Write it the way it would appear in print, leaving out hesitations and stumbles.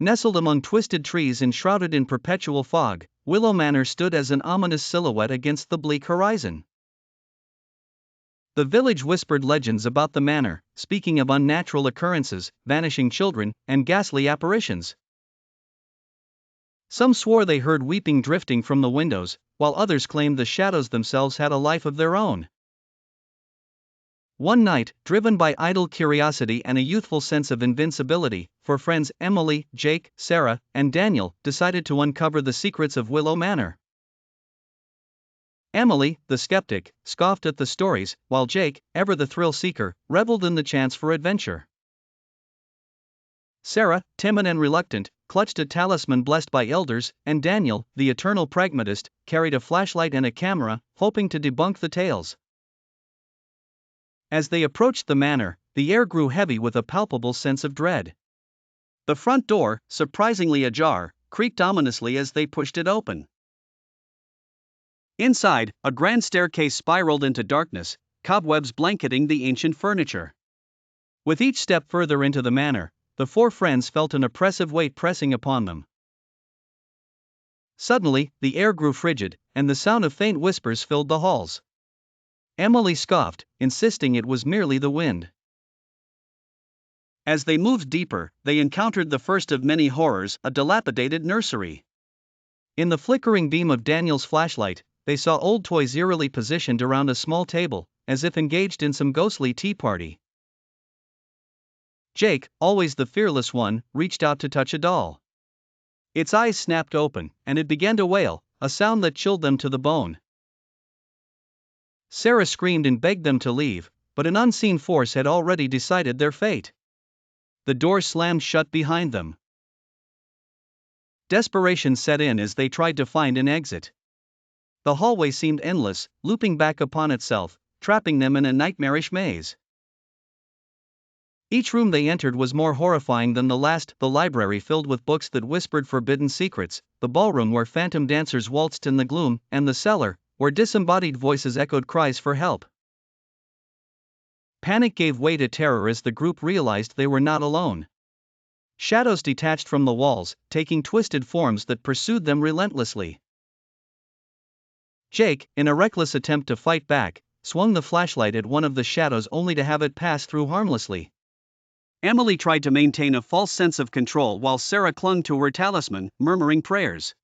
Nestled among twisted trees and shrouded in perpetual fog, Willow Manor stood as an ominous silhouette against the bleak horizon. The village whispered legends about the manor, speaking of unnatural occurrences, vanishing children, and ghastly apparitions. Some swore they heard weeping drifting from the windows, while others claimed the shadows themselves had a life of their own. One night, driven by idle curiosity and a youthful sense of invincibility, four friends Emily, Jake, Sarah, and Daniel decided to uncover the secrets of Willow Manor. Emily, the skeptic, scoffed at the stories, while Jake, ever the thrill-seeker, reveled in the chance for adventure. Sarah, timid and reluctant, clutched a talisman blessed by elders, and Daniel, the eternal pragmatist, carried a flashlight and a camera, hoping to debunk the tales. As they approached the manor, the air grew heavy with a palpable sense of dread. The front door, surprisingly ajar, creaked ominously as they pushed it open. Inside, a grand staircase spiraled into darkness, cobwebs blanketing the ancient furniture. With each step further into the manor, the four friends felt an oppressive weight pressing upon them. Suddenly, the air grew frigid, and the sound of faint whispers filled the halls. Emily scoffed, insisting it was merely the wind. As they moved deeper, they encountered the first of many horrors, a dilapidated nursery. In the flickering beam of Daniel's flashlight, they saw old toys eerily positioned around a small table, as if engaged in some ghostly tea party. Jake, always the fearless one, reached out to touch a doll. Its eyes snapped open, and it began to wail, a sound that chilled them to the bone. Sarah screamed and begged them to leave, but an unseen force had already decided their fate. The door slammed shut behind them. Desperation set in as they tried to find an exit. The hallway seemed endless, looping back upon itself, trapping them in a nightmarish maze. Each room they entered was more horrifying than the last, the library filled with books that whispered forbidden secrets, the ballroom where phantom dancers waltzed in the gloom, and the cellar, where disembodied voices echoed cries for help. Panic gave way to terror as the group realized they were not alone. Shadows detached from the walls, taking twisted forms that pursued them relentlessly. Jake, in a reckless attempt to fight back, swung the flashlight at one of the shadows only to have it pass through harmlessly. Emily tried to maintain a false sense of control while Sarah clung to her talisman, murmuring prayers.